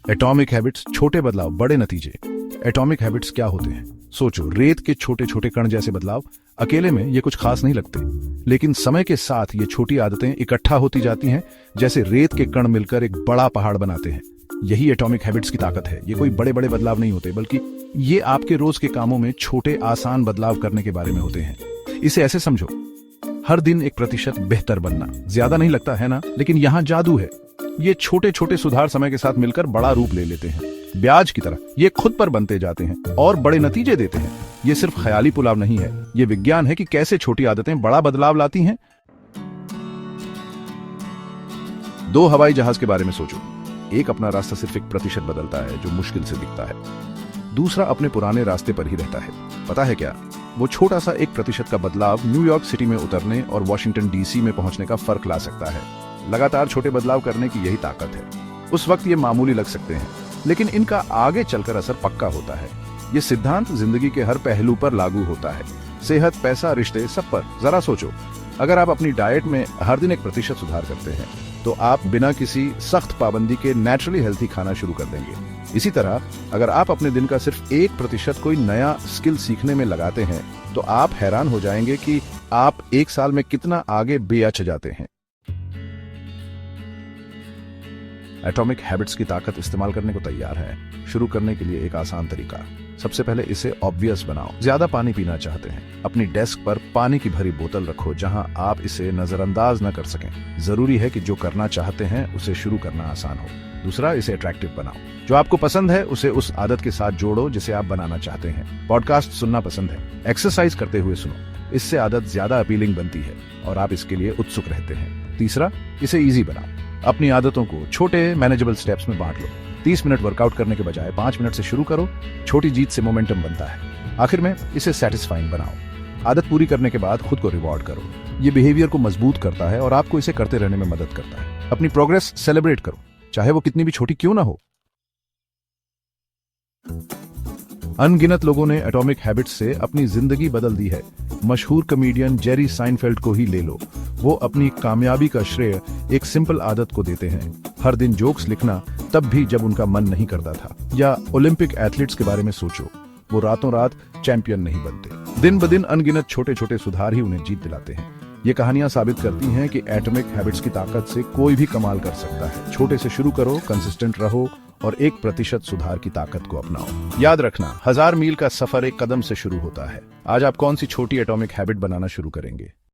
Atomic habits, छोटे बदलाव बड़े नतीजे। एटॉमिक हैबिट्स क्या होते हैं? सोचो, रेत के छोटे छोटे कण जैसे बदलाव। अकेले में ये कुछ खास नहीं लगते, लेकिन समय के साथ ये छोटी आदतें इकट्ठा होती जाती हैं, जैसे रेत के कण मिलकर एक बड़ा पहाड़ बनाते हैं। यही एटॉमिक हैबिट्स की ताकत है। ये कोई बड़े बड़े बदलाव नहीं होते, बल्कि ये आपके रोज के कामों में छोटे आसान बदलाव करने के बारे में होते हैं। इसे ऐसे समझो, हर दिन 1% बेहतर बनना। ज्यादा नहीं लगता है ना, लेकिन यहाँ जादू है। ये छोटे छोटे सुधार समय के साथ मिलकर बड़ा रूप ले लेते हैं। ब्याज की तरह ये खुद पर बनते जाते हैं और बड़े नतीजे देते हैं। ये सिर्फ ख्याली पुलाव नहीं है, ये विज्ञान है कि कैसे छोटी आदतें बड़ा बदलाव लाती हैं। 2 हवाई जहाज के बारे में सोचो। एक अपना रास्ता सिर्फ 1% बदलता है, जो मुश्किल से दिखता है। दूसरा अपने पुराने रास्ते पर ही रहता है। पता है क्या? वो छोटा सा 1% का बदलाव न्यूयॉर्क सिटी में उतरने और वॉशिंगटन डीसी में पहुंचने का फर्क ला सकता है। लगातार छोटे बदलाव करने की यही ताकत है। उस वक्त ये मामूली लग सकते हैं, लेकिन इनका आगे चलकर असर पक्का होता है। ये सिद्धांत जिंदगी के हर पहलू पर लागू होता है। सेहत, पैसा, रिश्ते, सब पर। जरा सोचो, अगर आप अपनी डाइट में हर दिन 1% सुधार करते हैं, तो आप बिना किसी सख्त पाबंदी के नेचुरली हेल्थी खाना शुरू कर देंगे। इसी तरह अगर आप अपने दिन का सिर्फ 1% कोई नया स्किल सीखने में लगाते हैं, तो आप हैरान हो जाएंगे कि आप 1 साल में कितना आगे बेअच जाते हैं। एटॉमिक हैबिट्स की ताकत इस्तेमाल करने को तैयार है? शुरू करने के लिए एक आसान तरीका। सबसे पहले इसे ऑब्वियस बनाओ। ज्यादा पानी पीना चाहते हैं? अपनी डेस्क पर पानी की भरी बोतल रखो, जहां आप इसे नजरअंदाज न कर सकें। जरूरी है कि जो करना चाहते हैं उसे शुरू करना आसान हो। दूसरा, इसे अट्रैक्टिव बनाओ। जो आपको पसंद है उसे उस आदत के साथ जोड़ो जिसे आप बनाना चाहते हैं। पॉडकास्ट सुनना पसंद है? एक्सरसाइज करते हुए सुनो। इससे आदत ज्यादा अपीलिंग बनती है और आप इसके लिए उत्सुक रहते हैं। तीसरा, इसे इजी बनाओ। अपनी आदतों को छोटे मैनेजेबल स्टेप्स में बांट लो। 30 मिनट वर्कआउट करने के बजाय 5 मिनट से शुरू करो। छोटी जीत से मोमेंटम बनता है। आखिर में इसे सैटिस्फाइंग बनाओ। आदत पूरी करने के बाद खुद को रिवॉर्ड करो। ये बिहेवियर को मजबूत करता है और आपको इसे करते रहने में मदद करता है। अपनी प्रोग्रेस सेलिब्रेट करो, चाहे वो कितनी भी छोटी क्यों ना हो। अनगिनत लोगों ने एटॉमिक हैबिट्स से अपनी जिंदगी बदल दी है। मशहूर कॉमेडियन जेरी साइनफेल्ड को ही ले लो। वो अपनी कामयाबी का श्रेय एक सिंपल आदत को देते हैं, हर दिन जोक्स लिखना, तब भी जब उनका मन नहीं करता था। या ओलंपिक एथलीट्स के बारे में सोचो, वो रातों रात चैंपियन नहीं बनते। दिन ब दिन अनगिनत छोटे छोटे सुधार ही उन्हें जीत दिलाते हैं। ये कहानियां साबित करती हैं कि एटॉमिक हैबिट्स की ताकत से कोई भी कमाल कर सकता है। छोटे से शुरू करो, कंसिस्टेंट रहो और 1% सुधार की ताकत को अपनाओ। याद रखना, 1000 मील का सफर एक कदम से शुरू होता है। आज आप कौन सी छोटी एटॉमिक हैबिट बनाना शुरू करेंगे?